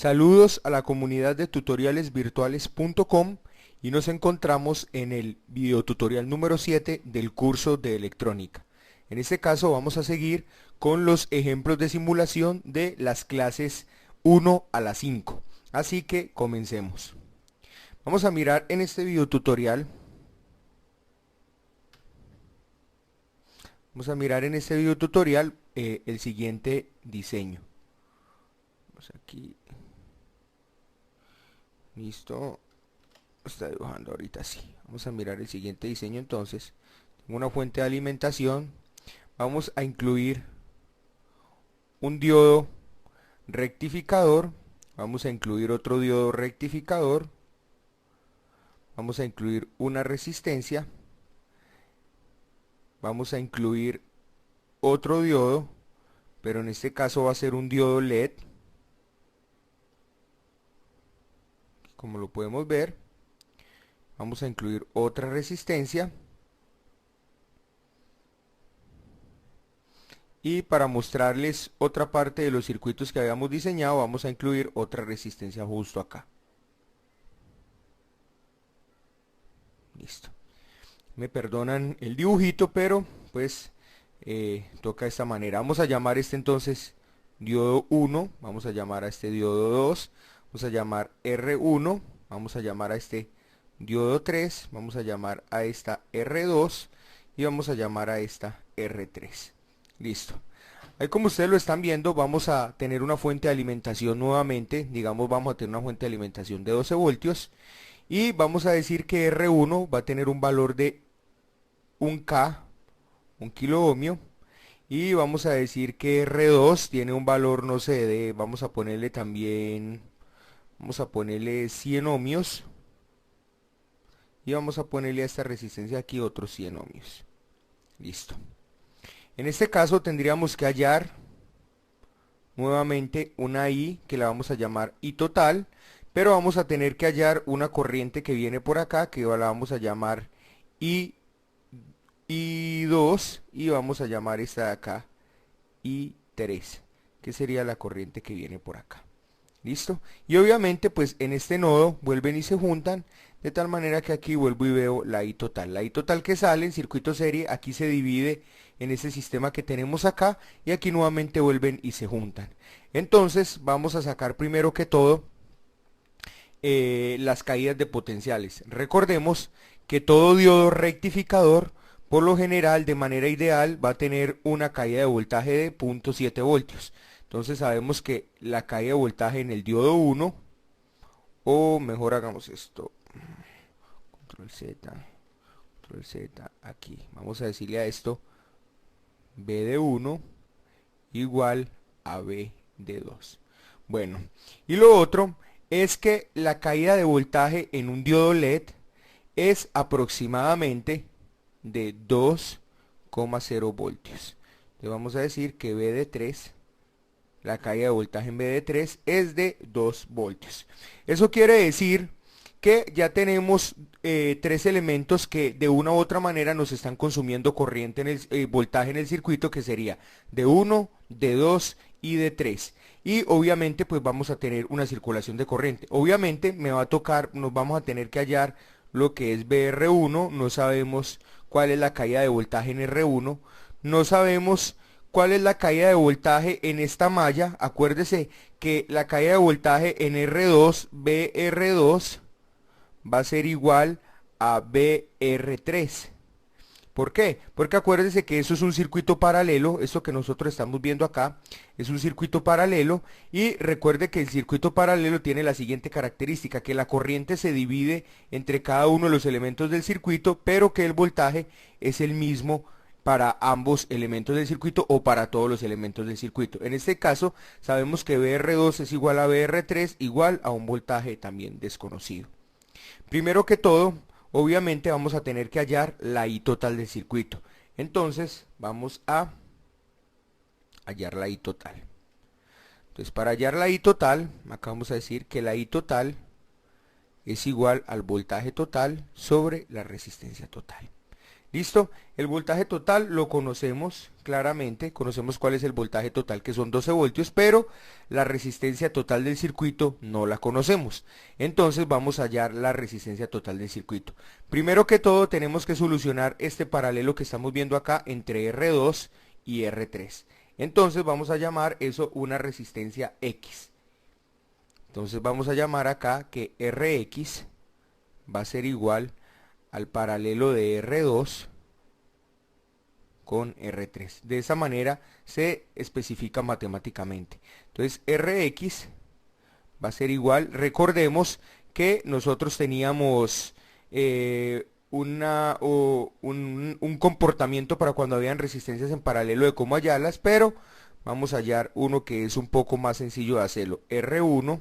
Saludos a la comunidad de tutorialesvirtuales.com y nos encontramos en el videotutorial número 7 del curso de electrónica. En este caso vamos a seguir con los ejemplos de simulación de las clases 1 a la 5. Así que comencemos. Vamos a mirar en este videotutorial. El siguiente diseño. Vamos aquí. Listo. Está dibujando ahorita sí. Vamos a mirar el siguiente diseño entonces. Tengo una fuente de alimentación. Vamos a incluir un diodo rectificador. Vamos a incluir otro diodo rectificador. Vamos a incluir una resistencia. Vamos a incluir otro diodo, pero en este caso va a ser un diodo LED. Como lo podemos ver, vamos a incluir otra resistencia. Y para mostrarles otra parte de los circuitos que habíamos diseñado, vamos a incluir otra resistencia justo acá. Listo. Me perdonan el dibujito, pero pues toca de esta manera. Vamos a llamar este entonces diodo 1, vamos a llamar a este diodo 2, vamos a llamar R1, vamos a llamar a este diodo 3, vamos a llamar a esta R2 y vamos a llamar a esta R3. Listo. Ahí como ustedes lo están viendo, vamos a tener una fuente de alimentación nuevamente. Digamos, vamos a tener una fuente de alimentación de 12 voltios. Y vamos a decir que R1 va a tener un valor de 1K, 1 kilo ohmio. Y vamos a decir que R2 tiene un valor, no sé, de, vamos a ponerle también, vamos a ponerle 100 ohmios. Y vamos a ponerle a esta resistencia aquí otros 100 ohmios. Listo. En este caso tendríamos que hallar nuevamente una I que la vamos a llamar I total, pero vamos a tener que hallar una corriente que viene por acá que la vamos a llamar I2 y vamos a llamar esta de acá I3, que sería la corriente que viene por acá. ¿Listo? Y obviamente pues en este nodo vuelven y se juntan, de tal manera que aquí vuelvo y veo la I total. La I total que sale en circuito serie, aquí se divide en este sistema que tenemos acá, y aquí nuevamente vuelven y se juntan. Entonces vamos a sacar primero que todo las caídas de potenciales. Recordemos que todo diodo rectificador, por lo general, de manera ideal, va a tener una caída de voltaje de 0.7 voltios. Entonces sabemos que la caída de voltaje en el diodo 1, o mejor hagamos esto, control Z, aquí, vamos a decirle a esto B de 1 igual a B de 2. Bueno, y lo otro es que la caída de voltaje en un diodo LED es aproximadamente de 2,0 voltios. Le vamos a decir que B de 3, la caída de voltaje en B de 3 es de 2 voltios. Eso quiere decir que ya tenemos tres elementos que de una u otra manera nos están consumiendo corriente en el voltaje en el circuito, que sería de 1, de 2 y de 3. Y obviamente pues vamos a tener una circulación de corriente. Obviamente me va a tocar, nos vamos a tener que hallar lo que es BR1, no sabemos cuál es la caída de voltaje en R1, no sabemos cuál es la caída de voltaje en esta malla. Acuérdese que la caída de voltaje en R2, BR2, va a ser igual a BR3. ¿Por qué? Porque acuérdense que eso es un circuito paralelo, esto que nosotros estamos viendo acá es un circuito paralelo, y recuerde que el circuito paralelo tiene la siguiente característica, que la corriente se divide entre cada uno de los elementos del circuito, pero que el voltaje es el mismo para ambos elementos del circuito o para todos los elementos del circuito. En este caso sabemos que BR2 es igual a BR3 igual a un voltaje también desconocido. Primero que todo, obviamente vamos a tener que hallar la I total del circuito. Entonces vamos a hallar la I total. Entonces para hallar la I total, acá vamos a decir que la I total es igual al voltaje total sobre la resistencia total. ¿Listo? El voltaje total lo conocemos claramente, conocemos cuál es el voltaje total, que son 12 voltios, pero la resistencia total del circuito no la conocemos. Entonces vamos a hallar la resistencia total del circuito. Primero que todo tenemos que solucionar este paralelo que estamos viendo acá entre R2 y R3. Entonces vamos a llamar eso una resistencia X. Entonces vamos a llamar acá que Rx va a ser igual al paralelo de R2 con R3. De esa manera se especifica matemáticamente. Entonces Rx va a ser igual. Recordemos que nosotros teníamos un comportamiento para cuando habían resistencias en paralelo de cómo hallarlas, pero vamos a hallar uno que es un poco más sencillo de hacerlo. R1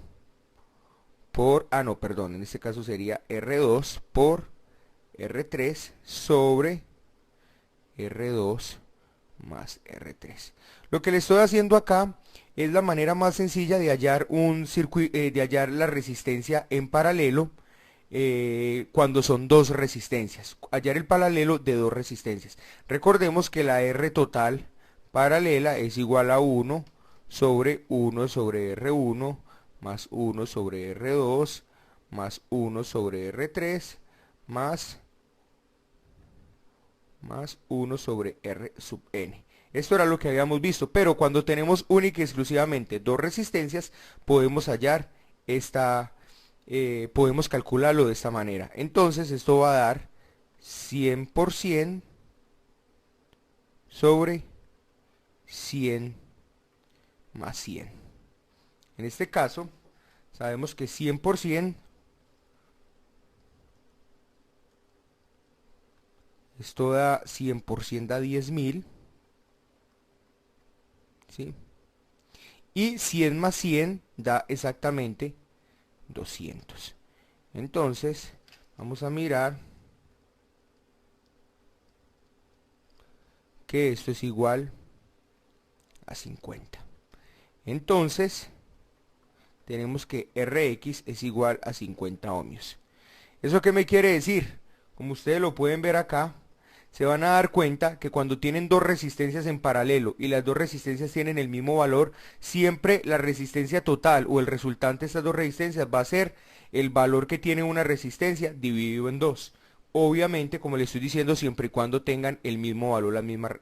por, no, perdón, en este caso sería R2 por R3 sobre R2 más R3. Lo que le estoy haciendo acá es la manera más sencilla de hallar un circuito, de hallar la resistencia en paralelo cuando son dos resistencias. Hallar el paralelo de dos resistencias. Recordemos que la R total paralela es igual a 1 sobre R1 más 1 sobre R2 más 1 sobre R3 más 1 sobre R sub n. Esto era lo que habíamos visto, pero cuando tenemos única y exclusivamente dos resistencias, podemos hallar podemos calcularlo de esta manera. Entonces esto va a dar 100% sobre 100 más 100. En este caso, sabemos que 100%, esto da 100% da 10.000, ¿sí? Y 100 más 100 da exactamente 200. Entonces, vamos a mirar que esto es igual a 50. Entonces, tenemos que Rx es igual a 50 ohmios. ¿Eso qué me quiere decir? Como ustedes lo pueden ver acá, se van a dar cuenta que cuando tienen dos resistencias en paralelo y las dos resistencias tienen el mismo valor, siempre la resistencia total o el resultante de estas dos resistencias va a ser el valor que tiene una resistencia dividido en dos. Obviamente, como le estoy diciendo, siempre y cuando tengan el mismo valor,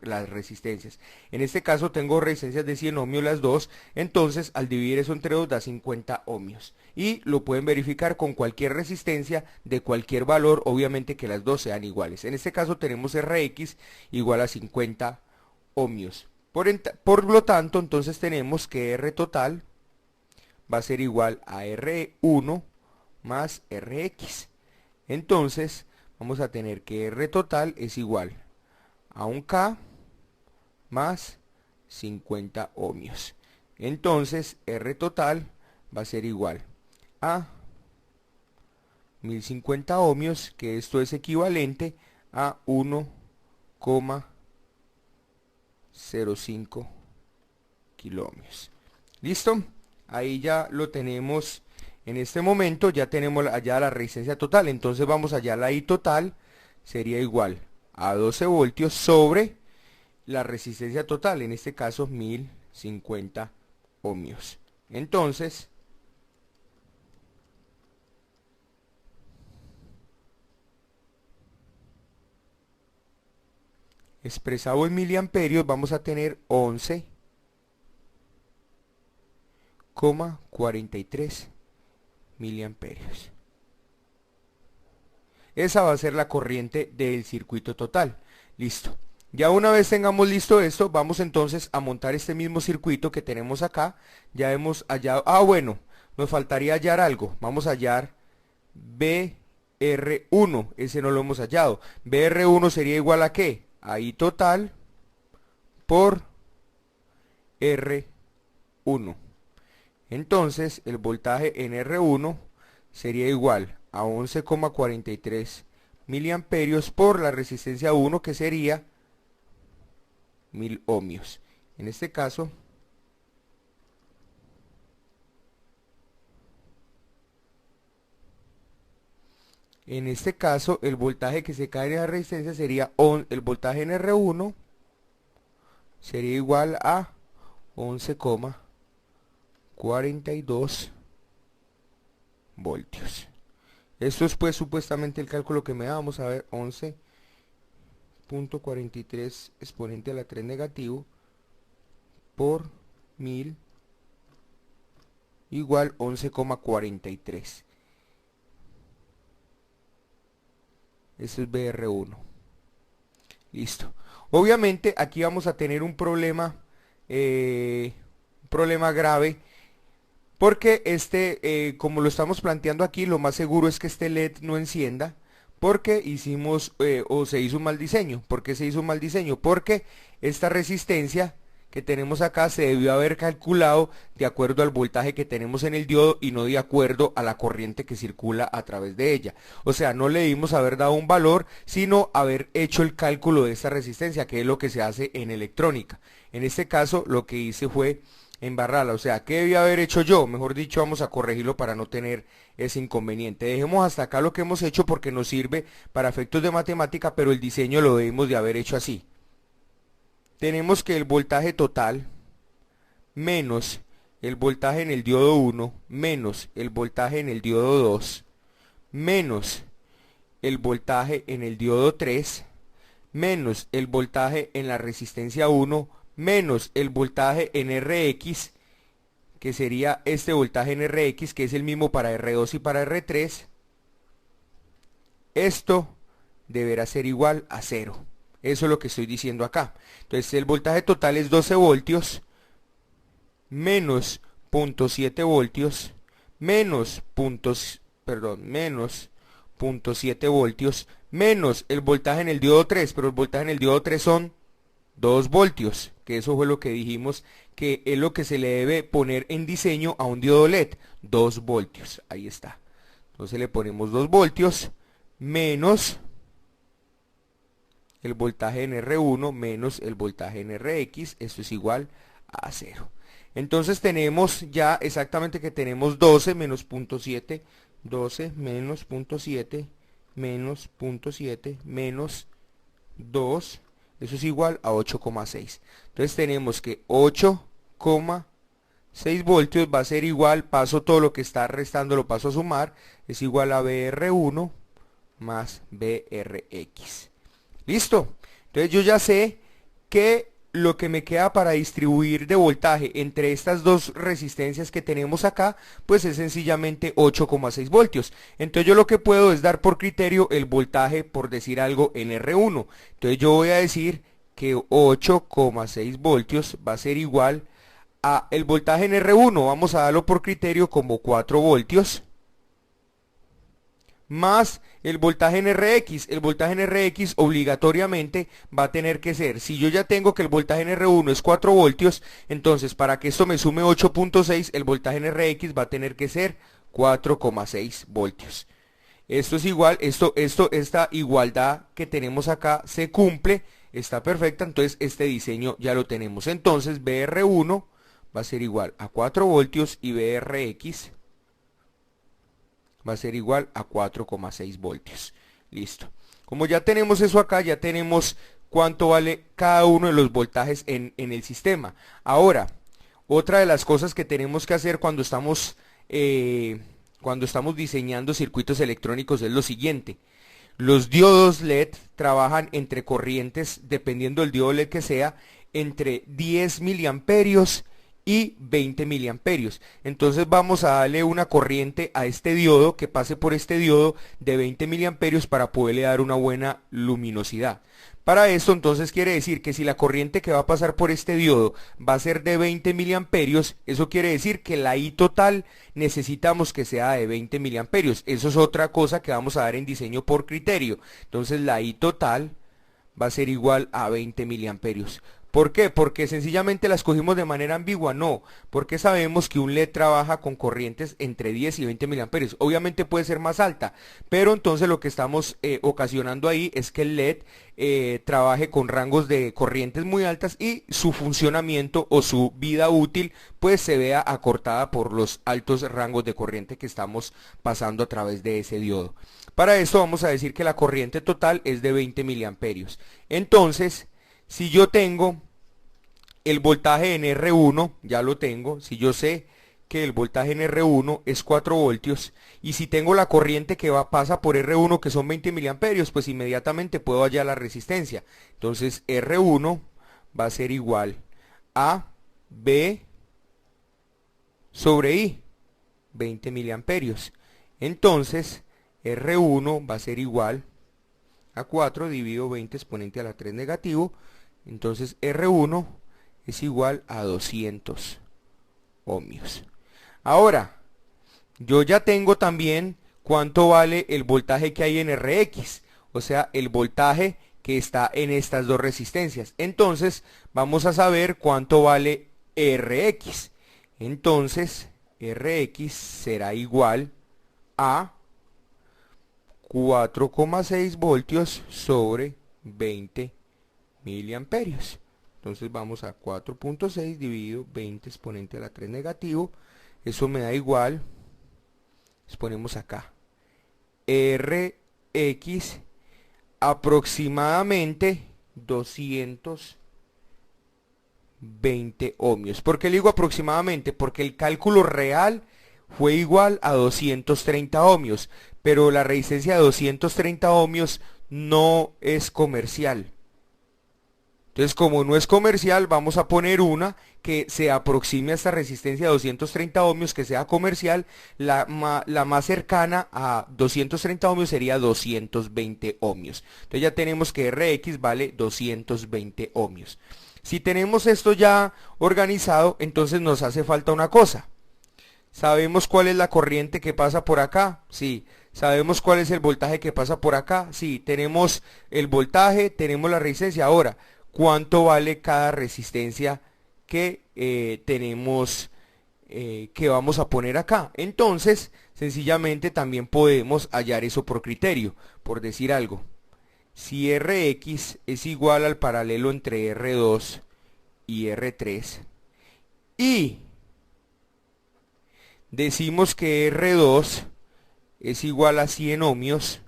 las resistencias. En este caso tengo resistencias de 100 ohmios las dos, entonces al dividir eso entre dos da 50 ohmios. Y lo pueden verificar con cualquier resistencia de cualquier valor, obviamente que las dos sean iguales. En este caso tenemos Rx igual a 50 ohmios. Por lo tanto, entonces tenemos que R total va a ser igual a R1 más Rx. Entonces, vamos a tener que R total es igual a un K más 50 ohmios. Entonces, R total va a ser igual a 1050 ohmios, que esto es equivalente a 1,05 kiloohmios. ¿Listo? Ahí ya lo tenemos. En este momento ya tenemos allá la resistencia total. Entonces vamos allá, la I total sería igual a 12 voltios sobre la resistencia total, en este caso 1050 ohmios. Entonces, expresado en miliamperios, vamos a tener 11,43 miliamperios. Esa va a ser la corriente del circuito total. Listo. Ya una vez tengamos listo esto, vamos entonces a montar este mismo circuito que tenemos acá. Ya hemos hallado, bueno, nos faltaría hallar algo. Vamos a hallar BR1, ese no lo hemos hallado. BR1 sería igual a ¿qué? A I total por R1. Entonces el voltaje en R1 sería igual a 11,43 miliamperios por la resistencia 1, que sería 1000 ohmios. En este caso, En este caso, el voltaje que se cae en esa resistencia sería, el voltaje en R1 sería igual a 11,42 voltios. Esto es pues supuestamente el cálculo que me da. Vamos a ver, 11,43 exponente a la 3 negativo por 1000 igual 11,43. Eso es BR1. Listo. Obviamente aquí vamos a tener un problema grave, porque como lo estamos planteando aquí, lo más seguro es que este LED no encienda, porque hicimos o se hizo un mal diseño. ¿Por qué se hizo un mal diseño? Porque esta resistencia que tenemos acá se debió haber calculado de acuerdo al voltaje que tenemos en el diodo y no de acuerdo a la corriente que circula a través de ella. O sea, no le debimos haber dado un valor, sino haber hecho el cálculo de esta resistencia, que es lo que se hace en electrónica. En este caso, lo que hice fue embarrarla. O sea, ¿qué debía haber hecho yo? Mejor dicho, vamos a corregirlo para no tener ese inconveniente. Dejemos hasta acá lo que hemos hecho porque nos sirve para efectos de matemática, pero el diseño lo debemos de haber hecho así. Tenemos que el voltaje total menos el voltaje en el diodo 1 menos el voltaje en el diodo 2 menos el voltaje en el diodo 3 menos el voltaje en la resistencia 1 menos el voltaje en Rx, que sería este voltaje en Rx, que es el mismo para R2 y para R3. Esto deberá ser igual a 0. Eso es lo que estoy diciendo acá. Entonces el voltaje total es 12 voltios menos 0.7 voltios menos menos 0.7 voltios menos el voltaje en el diodo 3, pero el voltaje en el diodo 3 son 2 voltios, que eso fue lo que dijimos que es lo que se le debe poner en diseño a un diodo LED, 2 voltios, ahí está. Entonces le ponemos 2 voltios menos el voltaje en R1 menos el voltaje en Rx, esto es igual a 0. Entonces tenemos ya exactamente que tenemos 12 menos 0.7, 12 menos 0.7 menos 0.7 menos 2, eso es igual a 8,6. Entonces tenemos que 8,6 voltios va a ser igual, paso todo lo que está restando, lo paso a sumar, es igual a BR1 más BRX. Listo. Entonces yo ya sé que lo que me queda para distribuir de voltaje entre estas dos resistencias que tenemos acá, pues es sencillamente 8,6 voltios. Entonces yo lo que puedo es dar por criterio el voltaje, por decir algo, en R1. Entonces yo voy a decir que 8,6 voltios va a ser igual a el voltaje en R1, vamos a darlo por criterio como 4 voltios, más el voltaje en Rx. El voltaje en Rx obligatoriamente va a tener que ser, si yo ya tengo que el voltaje en R1 es 4 voltios, entonces para que esto me sume 8,6, el voltaje en Rx va a tener que ser 4,6 voltios. Esto es igual, esta igualdad que tenemos acá se cumple, está perfecta, entonces este diseño ya lo tenemos. Entonces BR1 va a ser igual a 4 voltios y BRX va a ser igual a 4,6 voltios. Listo. Como ya tenemos eso acá, ya tenemos cuánto vale cada uno de los voltajes en el sistema. Ahora, otra de las cosas que tenemos que hacer cuando estamos diseñando circuitos electrónicos es lo siguiente. Los diodos LED trabajan entre corrientes, dependiendo del diodo LED que sea, entre 10 miliamperios y 20 miliamperios. Entonces vamos a darle una corriente a este diodo, que pase por este diodo de 20 miliamperios para poderle dar una buena luminosidad. Para esto entonces quiere decir que si la corriente que va a pasar por este diodo va a ser de 20 miliamperios, eso quiere decir que la I total necesitamos que sea de 20 miliamperios. Eso es otra cosa que vamos a dar en diseño por criterio. Entonces la I total va a ser igual a 20 miliamperios. ¿Por qué? ¿Porque sencillamente la escogimos de manera ambigua? No, porque sabemos que un LED trabaja con corrientes entre 10 y 20 miliamperios. Obviamente puede ser más alta, pero entonces lo que estamos ocasionando ahí es que el LED trabaje con rangos de corrientes muy altas y su funcionamiento o su vida útil pues se vea acortada por los altos rangos de corriente que estamos pasando a través de ese diodo. Para esto vamos a decir que la corriente total es de 20 miliamperios. Entonces, si yo tengo el voltaje en R1, ya lo tengo, si yo sé que el voltaje en R1 es 4 voltios, y si tengo la corriente que pasa por R1 que son 20 miliamperios, pues inmediatamente puedo hallar la resistencia. Entonces R1 va a ser igual a B sobre I, 20 miliamperios. Entonces R1 va a ser igual a 4 dividido 20 exponente a la 3 negativo. Entonces R1 es igual a 200 ohmios. Ahora, yo ya tengo también cuánto vale el voltaje que hay en Rx, o sea, el voltaje que está en estas dos resistencias. Entonces, vamos a saber cuánto vale Rx. Entonces, Rx será igual a 4,6 voltios sobre 20 miliamperios. Entonces vamos a 4.6 dividido 20 exponente a la 3 negativo. Eso me da igual, les ponemos acá, Rx aproximadamente 220 ohmios. ¿Por qué le digo aproximadamente? Porque el cálculo real fue igual a 230 ohmios, pero la resistencia de 230 ohmios no es comercial. Entonces, como no es comercial, vamos a poner una que se aproxime a esta resistencia de 230 ohmios, que sea comercial. La más cercana a 230 ohmios sería 220 ohmios. Entonces ya tenemos que Rx vale 220 ohmios. Si tenemos esto ya organizado, entonces nos hace falta una cosa. ¿Sabemos cuál es la corriente que pasa por acá? Sí. ¿Sabemos cuál es el voltaje que pasa por acá? Sí. Tenemos el voltaje, tenemos la resistencia. Ahora, ¿cuánto vale cada resistencia que tenemos, que vamos a poner acá? Entonces, sencillamente también podemos hallar eso por criterio, por decir algo. Si Rx es igual al paralelo entre R2 y R3, y decimos que R2 es igual a 100 ohmios,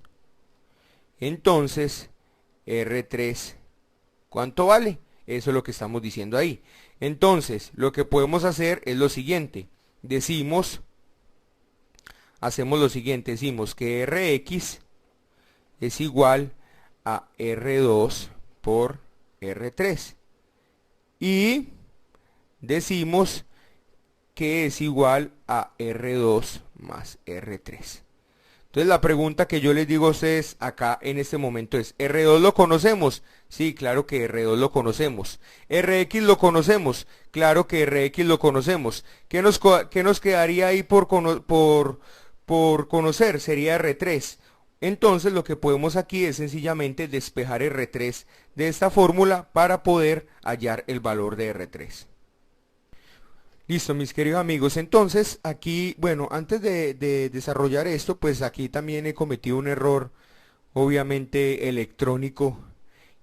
entonces R3, ¿cuánto vale? Eso es lo que estamos diciendo ahí. Entonces, lo que podemos hacer es lo siguiente. Hacemos lo siguiente, decimos que Rx es igual a R2 por R3. Y decimos que es igual a R2 más R3. Entonces la pregunta que yo les digo a ustedes acá en este momento es, ¿R2 lo conocemos? Sí, claro que R2 lo conocemos. ¿RX lo conocemos? Claro que RX lo conocemos. ¿Qué nos quedaría ahí por conocer? Sería R3. Entonces lo que podemos aquí es sencillamente despejar R3 de esta fórmula para poder hallar el valor de R3. Listo, mis queridos amigos. Entonces, aquí, bueno, antes de desarrollar esto, pues aquí también he cometido un error, obviamente electrónico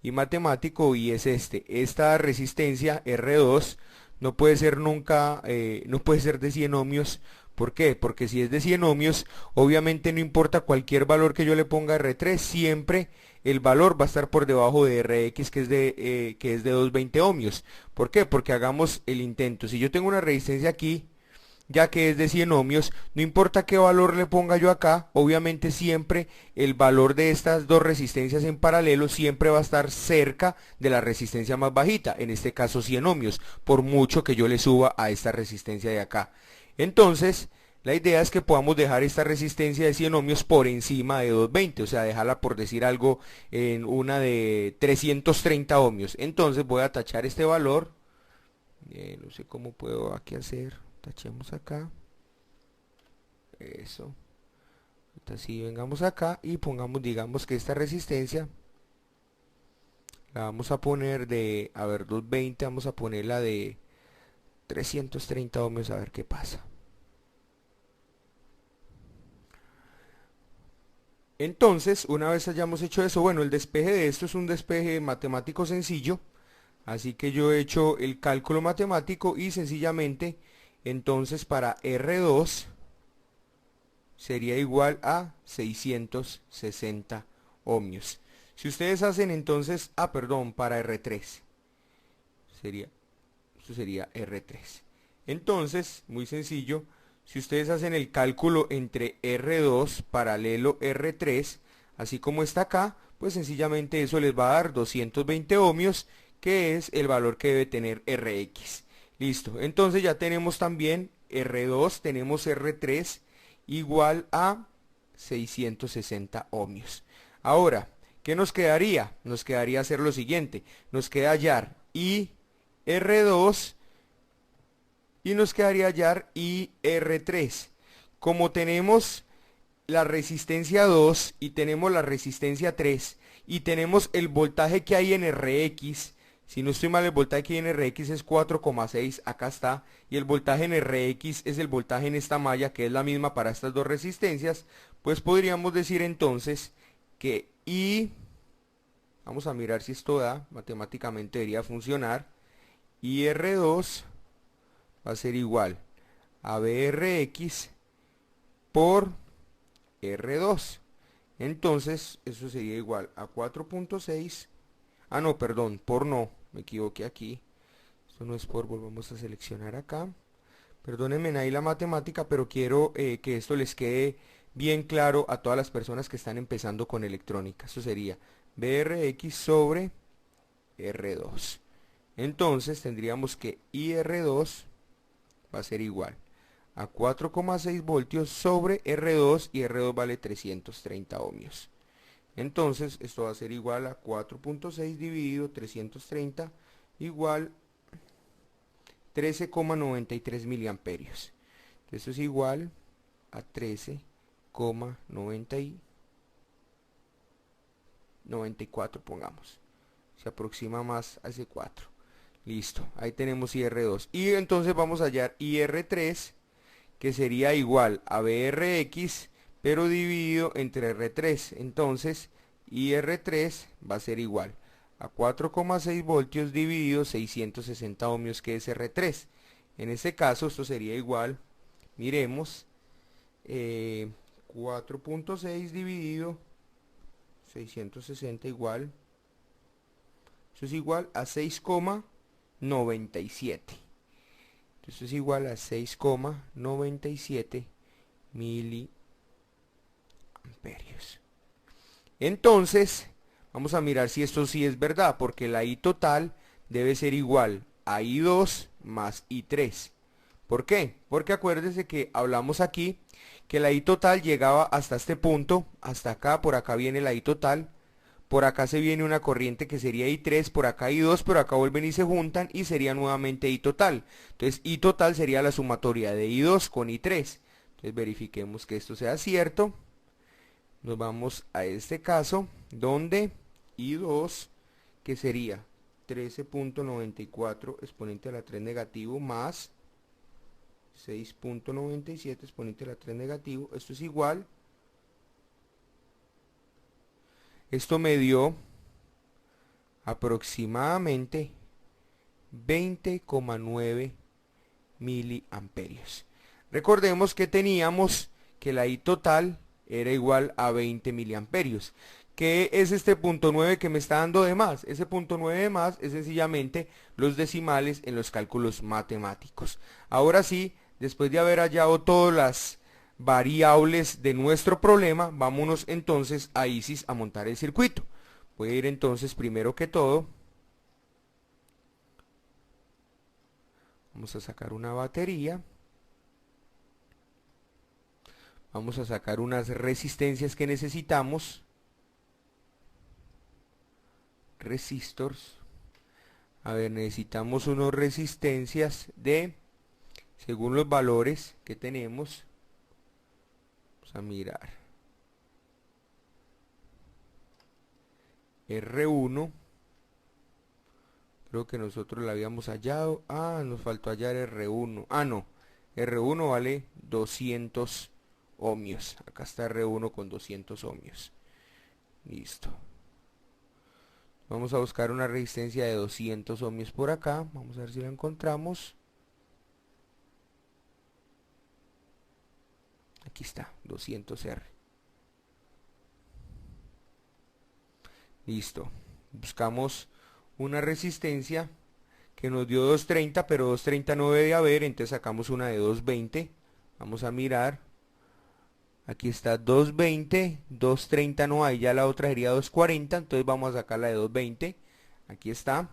y matemático, y es esta resistencia R2 no puede ser nunca, no puede ser de 100 ohmios. ¿Por qué? Porque si es de 100 ohmios, obviamente no importa cualquier valor que yo le ponga a R3, siempre el valor va a estar por debajo de Rx, que es de 220 ohmios. ¿Por qué? Porque hagamos el intento. Si yo tengo una resistencia aquí, ya que es de 100 ohmios, no importa qué valor le ponga yo acá, obviamente siempre el valor de estas dos resistencias en paralelo siempre va a estar cerca de la resistencia más bajita, en este caso 100 ohmios, por mucho que yo le suba a esta resistencia de acá. Entonces, la idea es que podamos dejar esta resistencia de 100 ohmios por encima de 220, o sea, dejarla, por decir algo, en una de 330 ohmios. Entonces voy a tachar este valor, no sé cómo puedo aquí hacer, tachemos acá, eso. Así vengamos acá y pongamos, digamos que esta resistencia la vamos a poner de, a ver, 220, vamos a ponerla de 330 ohmios, a ver qué pasa. Entonces, una vez hayamos hecho eso, bueno, el despeje de esto es un despeje matemático sencillo, así que yo he hecho el cálculo matemático y sencillamente, entonces para R2 sería igual a 660 ohmios. Si ustedes hacen entonces, perdón, para R3, esto sería R3. Entonces, muy sencillo, si ustedes hacen el cálculo entre R2 paralelo R3, así como está acá, pues sencillamente eso les va a dar 220 ohmios, que es el valor que debe tener Rx. Listo, entonces ya tenemos también R2, tenemos R3 igual a 660 ohmios. Ahora, ¿qué nos quedaría? Nos quedaría hacer lo siguiente, nos queda hallar IR2 y nos quedaría hallar IR3. Como tenemos la resistencia 2 y tenemos la resistencia 3 y tenemos el voltaje que hay en Rx, si no estoy mal el voltaje que hay en Rx es 4,6, acá está, y el voltaje en Rx es el voltaje en esta malla que es la misma para estas dos resistencias, pues podríamos decir entonces que vamos a mirar si esto da, matemáticamente debería funcionar, IR2 va a ser igual a BRX por R2. Entonces, eso sería igual a 4.6. No, perdón, me equivoqué aquí. Esto no es por, volvemos a seleccionar acá. Perdónenme ahí la matemática, pero quiero que esto les quede bien claro a todas las personas que están empezando con electrónica. Eso sería BRX sobre R2. Entonces, tendríamos que IR2 va a ser igual a 4,6 voltios sobre R2 y R2 vale 330 ohmios. Entonces esto va a ser igual a 4.6 dividido 330 igual 13,93 miliamperios. Esto es igual a 13,94 pongamos. Se aproxima más a ese 4. Listo, ahí tenemos IR2. Y entonces vamos a hallar IR3, que sería igual a BRX, pero dividido entre R3. Entonces, IR3 va a ser igual a 4,6 voltios dividido 660 ohmios, que es R3. En este caso, esto sería igual, miremos, 4.6 dividido 660 igual, eso es igual a 6,97. Esto es igual a 6,97 miliamperios. Entonces, vamos a mirar si esto sí es verdad, porque la I total debe ser igual a I2 más I3. ¿Por qué? Porque acuérdense que hablamos aquí que la I total llegaba hasta este punto, hasta acá, por acá viene la I total, por acá se viene una corriente que sería I3, por acá I2, pero acá vuelven y se juntan y sería nuevamente I total. Entonces I total sería la sumatoria de I2 con I3. Entonces verifiquemos que esto sea cierto. Nos vamos a este caso donde I2, que sería 13.94 exponente a la 3 negativo más 6.97 exponente a la 3 negativo, esto es igual. Esto me dio aproximadamente 20,9 miliamperios. Recordemos que teníamos que la I total era igual a 20 miliamperios. ¿Qué es este punto 9 que me está dando de más? Ese punto 9 de más es sencillamente los decimales en los cálculos matemáticos. Ahora sí, después de haber hallado todas las variables de nuestro problema, vámonos entonces a ISIS a montar el circuito. Voy a ir entonces primero que todo, vamos a sacar una batería, vamos a sacar unas resistencias que necesitamos, resistors. A ver, necesitamos unas resistencias de, según los valores que tenemos, vamos a mirar, R1, creo que nosotros la habíamos hallado, nos faltó hallar R1, no, R1 vale 200 ohmios, acá está R1 con 200 ohmios, listo. Vamos a buscar una resistencia de 200 ohmios por acá, vamos a ver si la encontramos. aquí está, 200R. Listo. Buscamos una resistencia que nos dio 230, pero 230 no debe haber, entonces sacamos una de 220. Vamos a mirar. Aquí está 220, 230 no hay, ya la otra sería 240, entonces vamos a sacar la de 220. Aquí está.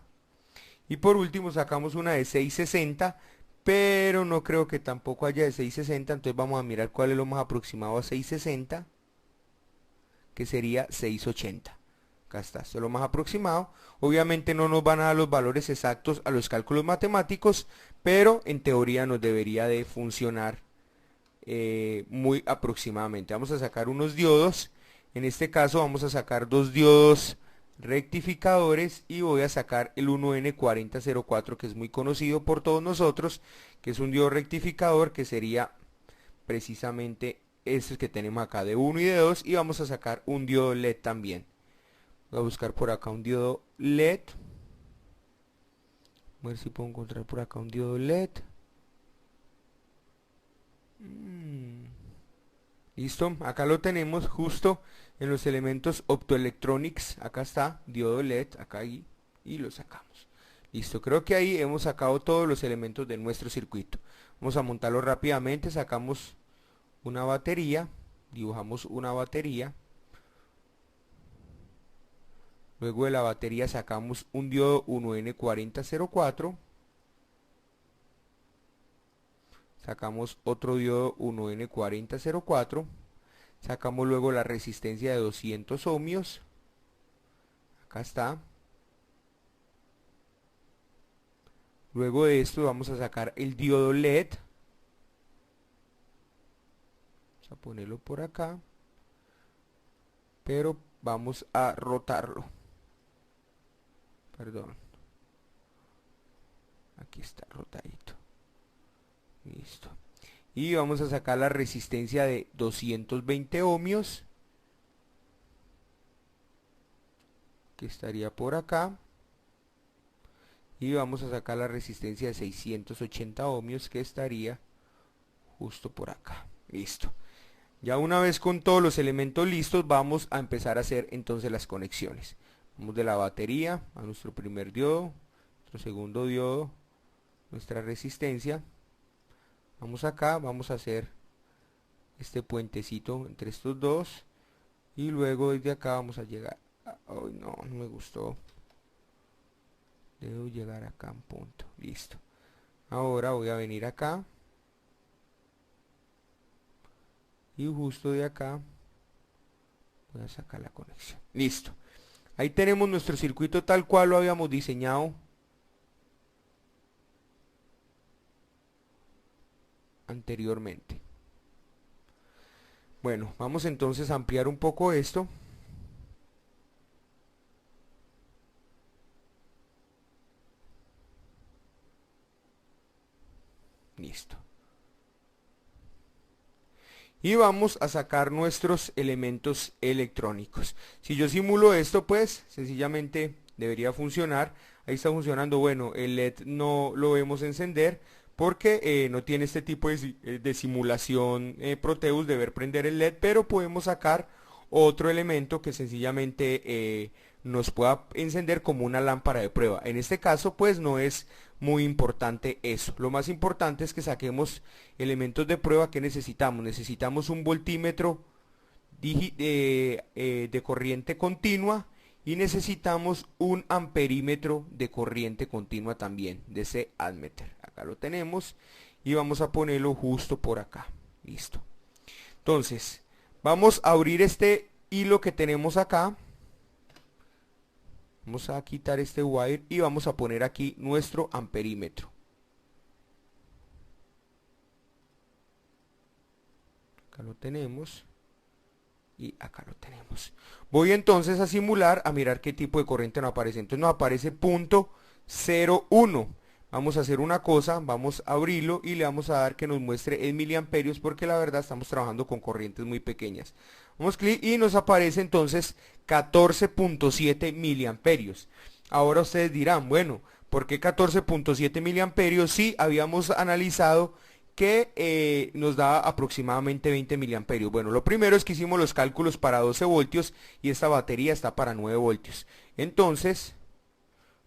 Y por último sacamos una de 660, pero no creo que tampoco haya de 660, entonces vamos a mirar cuál es lo más aproximado a 660, que sería 680. Acá está, esto es lo más aproximado. Obviamente no nos van a dar los valores exactos a los cálculos matemáticos, pero en teoría nos debería de funcionar muy aproximadamente. Vamos a sacar unos diodos. En este caso vamos a sacar dos diodos rectificadores y voy a sacar el 1N4004, que es muy conocido por todos nosotros, que es un diodo rectificador, que sería precisamente estos que tenemos acá de 1 y de 2, y vamos a sacar un diodo LED también. Voy a buscar por acá un diodo LED. A ver si puedo encontrar por acá un diodo LED. Listo, acá lo tenemos justo en los elementos optoelectronics. Acá está, diodo LED, acá y lo sacamos. Listo, creo que ahí hemos sacado todos los elementos de nuestro circuito. Vamos a montarlo rápidamente, sacamos una batería, dibujamos una batería. Luego de la batería sacamos un diodo 1N4004. Sacamos otro diodo 1N4004. Sacamos luego la resistencia de 200 ohmios. Acá está. Luego de esto vamos a sacar el diodo LED. Vamos a ponerlo por acá. Pero vamos a rotarlo. Perdón. Aquí está rotadito. Listo. Y vamos a sacar la resistencia de 220 ohmios, que estaría por acá. Y vamos a sacar la resistencia de 680 ohmios, que estaría justo por acá. Listo. Ya una vez con todos los elementos listos, vamos a empezar a hacer entonces las conexiones. Vamos de la batería a nuestro primer diodo, nuestro segundo diodo, nuestra resistencia. Vamos acá, vamos a hacer este puentecito entre estos dos. Y luego desde acá vamos a llegar. Ay, no me gustó. Debo llegar acá en punto. Listo. Ahora voy a venir acá. Y justo de acá voy a sacar la conexión. Listo. Ahí tenemos nuestro circuito tal cual lo habíamos diseñado anteriormente. Bueno, vamos entonces a ampliar un poco esto. Listo. Y vamos a sacar nuestros elementos electrónicos. Si yo simulo esto, pues sencillamente debería funcionar. Ahí está funcionando. Bueno, el LED no lo vemos encender porque no tiene este tipo de simulación Proteus de ver prender el LED, pero podemos sacar otro elemento que sencillamente nos pueda encender como una lámpara de prueba. En este caso pues no es muy importante eso. Lo más importante es que saquemos elementos de prueba. que necesitamos. Necesitamos un voltímetro de corriente continua y necesitamos un amperímetro de corriente continua también, de ese ammeter. Acá lo tenemos y vamos a ponerlo justo por acá. Listo. Entonces vamos a abrir este hilo que tenemos acá. Vamos a quitar este wire y vamos a poner aquí nuestro amperímetro. Acá lo tenemos. Y acá lo tenemos. Voy entonces a simular, a mirar qué tipo de corriente nos aparece. Entonces nos aparece .01. Vamos a hacer una cosa, vamos a abrirlo y le vamos a dar que nos muestre en miliamperios, porque la verdad estamos trabajando con corrientes muy pequeñas. Damos clic y nos aparece entonces 14.7 miliamperios. Ahora ustedes dirán, bueno, ¿por qué 14.7 miliamperios si habíamos analizado que nos da aproximadamente 20 miliamperios. Bueno, lo primero es que hicimos los cálculos para 12 voltios y esta batería está para 9 voltios. Entonces,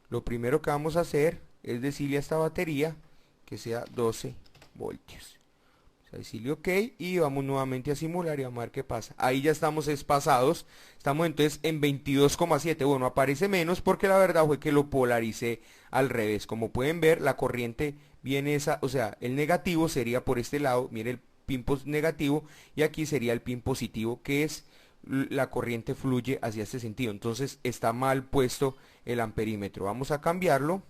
lo primero que vamos a hacer es decirle a esta batería que sea 12 voltios. O sea, decirle OK y vamos nuevamente a simular y vamos a ver qué pasa. Ahí ya estamos espasados. Estamos entonces en 22,7. Bueno, aparece menos porque la verdad fue que lo polaricé al revés. Como pueden ver, la corriente viene esa, o sea, el negativo sería por este lado. Mire el pin negativo y aquí sería el pin positivo, que es la corriente fluye hacia este sentido. Entonces está mal puesto el amperímetro. Vamos a cambiarlo.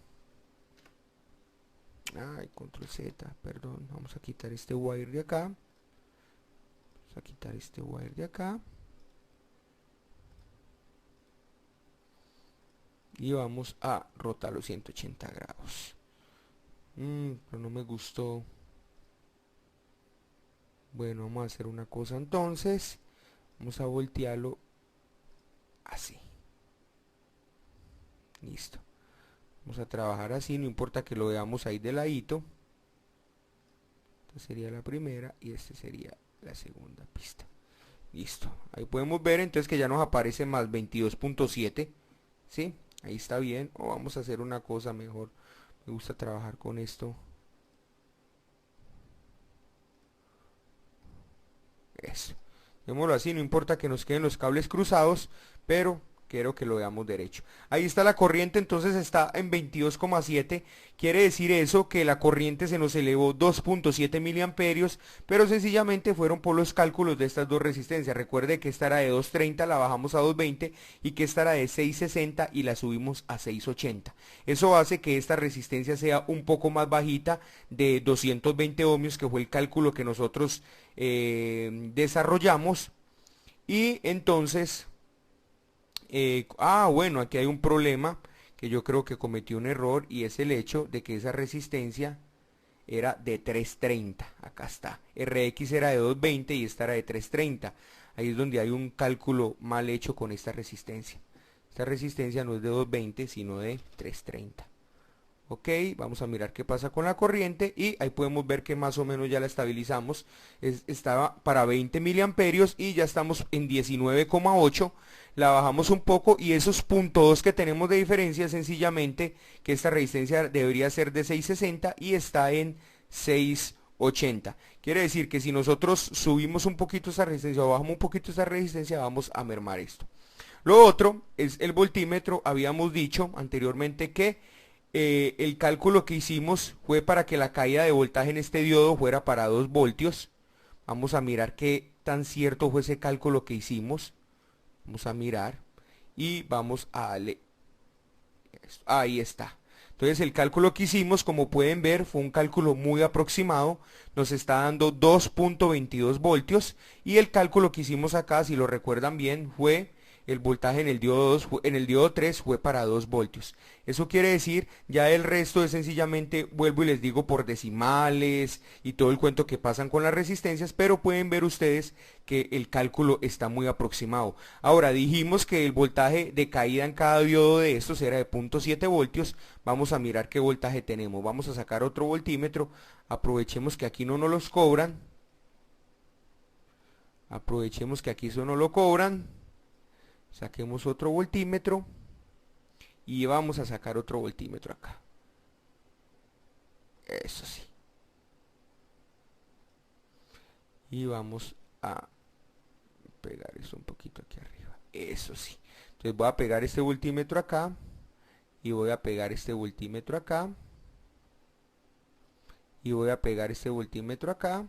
Ay, control Z, perdón. Vamos a quitar este wire de acá. Vamos a quitar este wire de acá. Y vamos a rotarlo 180 grados. Pero no me gustó. Bueno, vamos a hacer una cosa entonces. Vamos a voltearlo así. Listo. Vamos a trabajar así, no importa que lo veamos ahí de ladito. Esta sería la primera y esta sería la segunda pista. Listo. Ahí podemos ver entonces que ya nos aparece más 22,7. ¿Sí? Ahí está bien. O vamos a hacer una cosa mejor. Me gusta trabajar con esto. Eso. Démoslo así, no importa que nos queden los cables cruzados, pero quiero que lo veamos derecho. Ahí está la corriente, entonces está en 22,7. Quiere decir eso que la corriente se nos elevó 2,7 miliamperios, pero sencillamente fueron por los cálculos de estas dos resistencias. Recuerde que esta era de 230, la bajamos a 220 y que esta era de 660 y la subimos a 680. Eso hace que esta resistencia sea un poco más bajita, de 220 ohmios, que fue el cálculo que nosotros desarrollamos. Y entonces bueno, aquí hay un problema que yo creo que cometí un error, y es el hecho de que esa resistencia era de 330. Acá está, RX era de 220 y esta era de 330. Ahí es donde hay un cálculo mal hecho con esta resistencia. Esta resistencia no es de 220 sino de 330. Ok, vamos a mirar qué pasa con la corriente y ahí podemos ver que más o menos ya la estabilizamos. Estaba para 20 miliamperios y ya estamos en 19,8. La bajamos un poco y esos .2 que tenemos de diferencia, sencillamente que esta resistencia debería ser de 660 y está en 680. Quiere decir que si nosotros subimos un poquito esa resistencia o bajamos un poquito esa resistencia, vamos a mermar esto. Lo otro es el voltímetro. Habíamos dicho anteriormente que el cálculo que hicimos fue para que la caída de voltaje en este diodo fuera para 2 voltios. Vamos a mirar qué tan cierto fue ese cálculo que hicimos. Vamos a mirar y vamos a darle esto. Ahí está. Entonces el cálculo que hicimos, como pueden ver, fue un cálculo muy aproximado. Nos está dando 2,22 voltios. Y el cálculo que hicimos acá, si lo recuerdan bien, fue el voltaje en el diodo 2, en el diodo 3 fue para 2 voltios. Eso quiere decir, ya el resto es sencillamente, vuelvo y les digo, por decimales y todo el cuento que pasan con las resistencias, pero pueden ver ustedes que el cálculo está muy aproximado. Ahora, dijimos que el voltaje de caída en cada diodo de estos era de 0,7 voltios. Vamos a mirar qué voltaje tenemos. Vamos a sacar otro voltímetro. Aprovechemos que aquí no nos los cobran. Aprovechemos que aquí eso no lo cobran. Saquemos otro voltímetro y vamos a sacar otro voltímetro acá. Eso sí. Y vamos a pegar eso un poquito aquí arriba. Eso sí. Entonces voy a pegar este voltímetro acá y voy a pegar este voltímetro acá y voy a pegar este voltímetro acá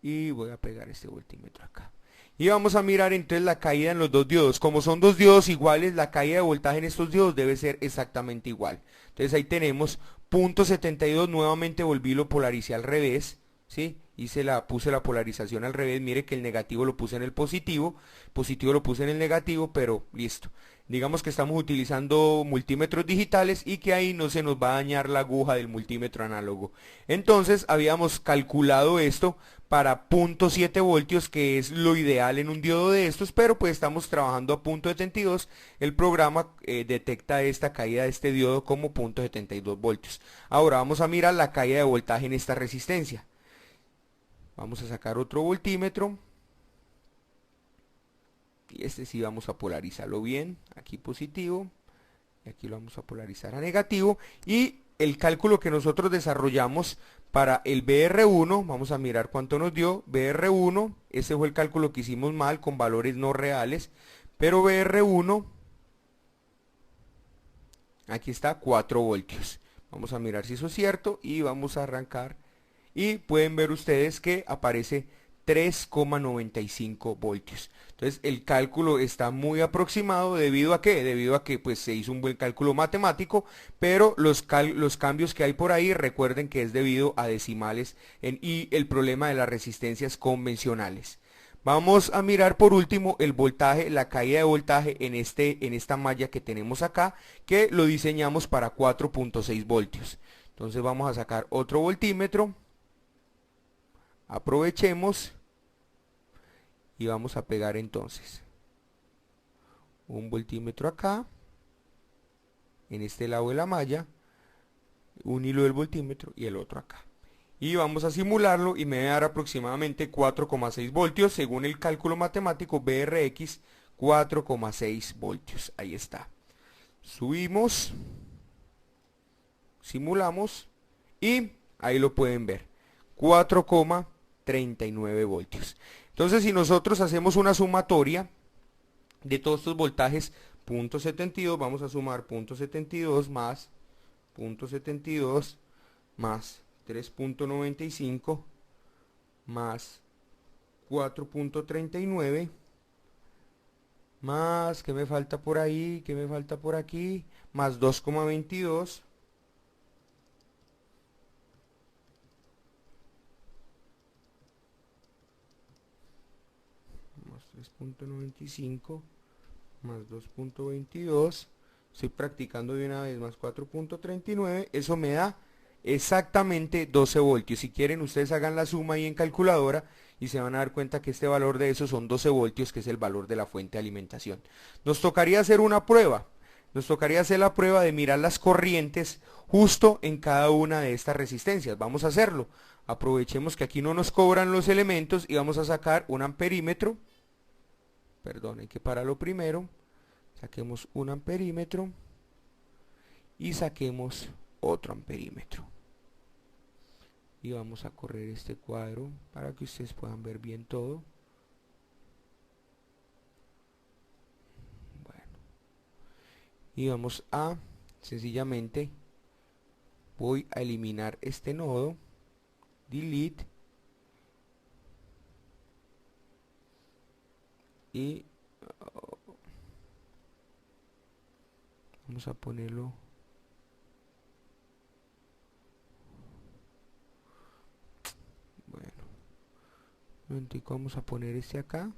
y voy a pegar este voltímetro acá. Y vamos a mirar entonces la caída en los dos diodos. Como son dos diodos iguales, la caída de voltaje en estos diodos debe ser exactamente igual. Entonces ahí tenemos .72, nuevamente volví y lo polaricé al revés, ¿sí? Puse la polarización al revés. Mire que el negativo lo puse en el positivo lo puse en el negativo, pero listo. digamos que estamos utilizando multímetros digitales y que ahí no se nos va a dañar la aguja del multímetro análogo. Entonces habíamos calculado esto para 0.7 voltios, que es lo ideal en un diodo de estos, pero pues estamos trabajando a 0.72. El programa detecta esta caída de este diodo como 0.72 voltios. Ahora vamos a mirar la caída de voltaje en esta resistencia. Vamos a sacar otro voltímetro. Y este sí vamos a polarizarlo bien, aquí positivo, y aquí lo vamos a polarizar a negativo. Y el cálculo que nosotros desarrollamos para el BR1, vamos a mirar cuánto nos dio. BR1, ese fue el cálculo que hicimos mal con valores no reales, pero BR1, aquí está, 4 voltios. Vamos a mirar si eso es cierto y vamos a arrancar. Y pueden ver ustedes que aparece 3,95 voltios. Entonces el cálculo está muy aproximado. ¿Debido a qué? Debido a que pues se hizo un buen cálculo matemático, pero los cambios que hay por ahí, recuerden que es debido a decimales y el problema de las resistencias convencionales. Vamos a mirar por último el voltaje, la caída de voltaje en esta malla que tenemos acá, que lo diseñamos para 4.6 voltios. Entonces vamos a sacar otro voltímetro. Aprovechemos y vamos a pegar entonces un voltímetro acá, en este lado de la malla, un hilo del voltímetro y el otro acá. Y vamos a simularlo y me va a dar aproximadamente 4,6 voltios según el cálculo matemático BRX, 4,6 voltios. Ahí está. Subimos, simulamos y ahí lo pueden ver. 4,39 voltios. Entonces si nosotros hacemos una sumatoria de todos estos voltajes, 0.72, vamos a sumar 0.72 más 0.72 más 3.95 más 4.39 más, ¿qué me falta por ahí? ¿Qué me falta por aquí? Más 2,22 más 3.95 más 2.22, estoy practicando de una vez, más 4.39, eso me da exactamente 12 voltios. Si quieren ustedes hagan la suma ahí en calculadora y se van a dar cuenta que este valor de eso son 12 voltios, que es el valor de la fuente de alimentación. Nos tocaría hacer una prueba, nos tocaría hacer la prueba de mirar las corrientes justo en cada una de estas resistencias. Vamos a hacerlo. Aprovechemos que aquí no nos cobran los elementos y vamos a sacar un amperímetro. Perdón, hay que pararlo primero. Saquemos un amperímetro y saquemos otro amperímetro. Y vamos a correr este cuadro para que ustedes puedan ver bien todo. Bueno. Y vamos a, sencillamente, voy a eliminar este nodo. Delete. Y vamos a ponerlo bueno, vamos a poner este acá,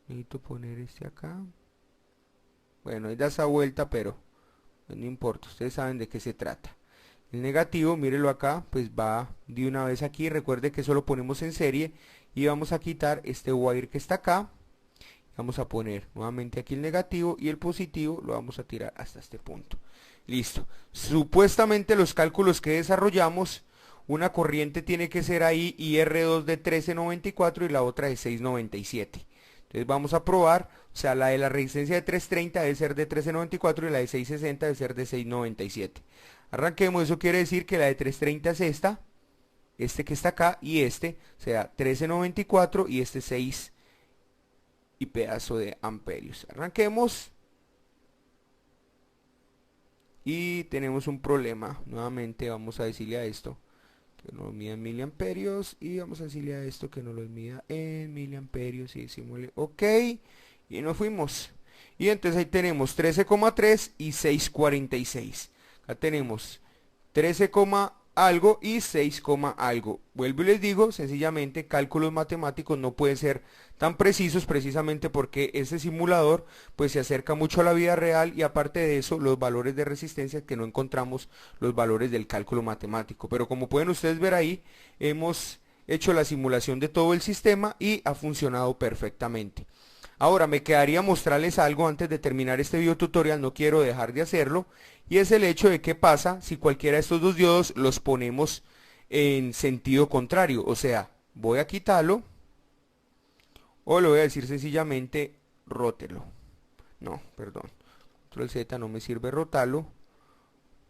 necesito poner este acá, bueno, ahí da esa vuelta, pero pues no importa, ustedes saben de qué se trata. El negativo, mírelo acá, pues va de una vez aquí. Recuerde que eso lo ponemos en serie y vamos a quitar este wire que está acá. Vamos a poner nuevamente aquí el negativo y el positivo lo vamos a tirar hasta este punto. Listo. Supuestamente los cálculos que desarrollamos, una corriente tiene que ser ahí IR2 de 1394 y la otra de 697. Entonces vamos a probar, o sea, la de la resistencia de 330 debe ser de 1394 y la de 660 debe ser de 697. Arranquemos, eso quiere decir que la de 330 es esta, este que está acá y este, o sea, 1394 y este 6 y pedazo de amperios. Arranquemos y tenemos un problema. Nuevamente vamos a decirle a esto que nos lo mida en miliamperios y vamos a decirle a esto que nos lo mida en miliamperios y decimos ok y nos fuimos. Y entonces ahí tenemos 13,3 y 6,46. Acá tenemos 13, algo y 6, algo. Vuelvo y les digo, sencillamente cálculos matemáticos no pueden ser tan precisos precisamente porque ese simulador pues se acerca mucho a la vida real y aparte de eso los valores de resistencia que no encontramos los valores del cálculo matemático. Pero como pueden ustedes ver ahí, hemos hecho la simulación de todo el sistema y ha funcionado perfectamente. Ahora me quedaría mostrarles algo antes de terminar este video tutorial, no quiero dejar de hacerlo, y es el hecho de qué pasa si cualquiera de estos dos diodos los ponemos en sentido contrario. O sea, voy a quitarlo o le voy a decir sencillamente rótelo. No, perdón, control Z no me sirve rotarlo.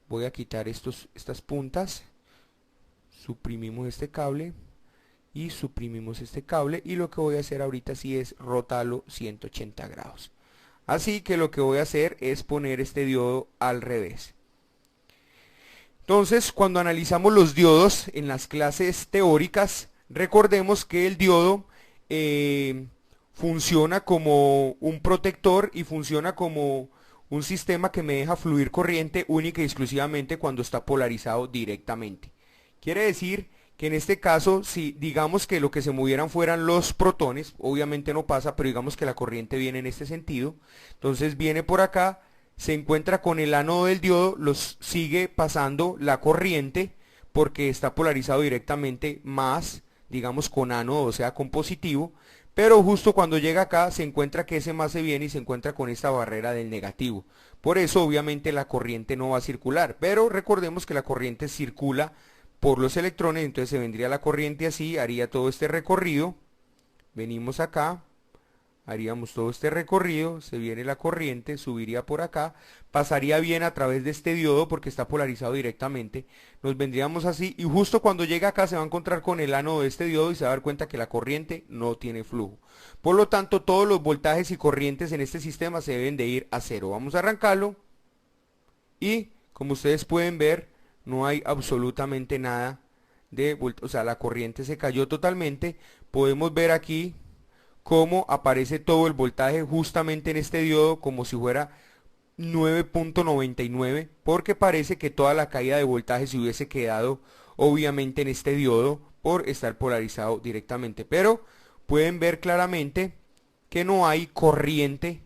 Voy a quitar estas puntas, suprimimos este cable y suprimimos este cable y lo que voy a hacer ahorita sí es rotarlo 180 grados. Así que lo que voy a hacer es poner este diodo al revés. Entonces, cuando analizamos los diodos en las clases teóricas, recordemos que el diodo funciona como un protector y funciona como un sistema que me deja fluir corriente única y exclusivamente cuando está polarizado directamente. Quiere decir que en este caso, si digamos que lo que se movieran fueran los protones, obviamente no pasa, pero digamos que la corriente viene en este sentido, entonces viene por acá, se encuentra con el ánodo del diodo, los sigue pasando la corriente, porque está polarizado directamente más, digamos con ánodo, o sea con positivo, pero justo cuando llega acá se encuentra que ese más se viene y se encuentra con esta barrera del negativo. Por eso obviamente la corriente no va a circular, pero recordemos que la corriente circula por los electrones, entonces se vendría la corriente así, haría todo este recorrido, venimos acá, haríamos todo este recorrido, se viene la corriente, subiría por acá, pasaría bien a través de este diodo porque está polarizado directamente, nos vendríamos así y justo cuando llega acá se va a encontrar con el ánodo de este diodo y se va a dar cuenta que la corriente no tiene flujo. Por lo tanto, todos los voltajes y corrientes en este sistema se deben de ir a cero. Vamos a arrancarlo y como ustedes pueden ver, no hay absolutamente nada de o sea, la corriente se cayó totalmente. Podemos ver aquí cómo aparece todo el voltaje justamente en este diodo como si fuera 9.99 porque parece que toda la caída de voltaje se hubiese quedado obviamente en este diodo por estar polarizado directamente, pero pueden ver claramente que no hay corriente.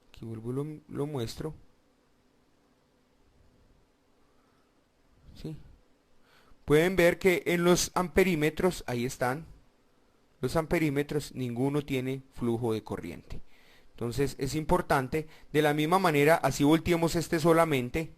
Aquí vuelvo y lo muestro. ¿Sí? Pueden ver que en los amperímetros, ahí están, los amperímetros, ninguno tiene flujo de corriente. Entonces es importante, de la misma manera, así volteemos este solamente,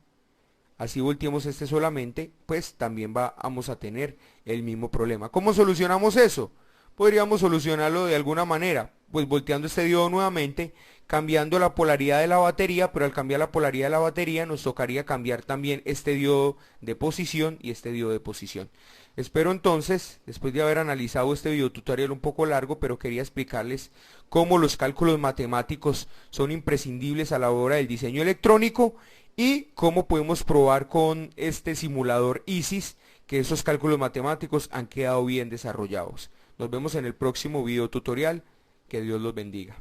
pues también vamos a tener el mismo problema. ¿Cómo solucionamos eso? Podríamos solucionarlo de alguna manera, pues volteando este diodo nuevamente, cambiando la polaridad de la batería, pero al cambiar la polaridad de la batería nos tocaría cambiar también este diodo de posición y este diodo de posición. Espero entonces, después de haber analizado este video tutorial un poco largo, pero quería explicarles cómo los cálculos matemáticos son imprescindibles a la hora del diseño electrónico y cómo podemos probar con este simulador ISIS que esos cálculos matemáticos han quedado bien desarrollados. Nos vemos en el próximo video tutorial. Que Dios los bendiga.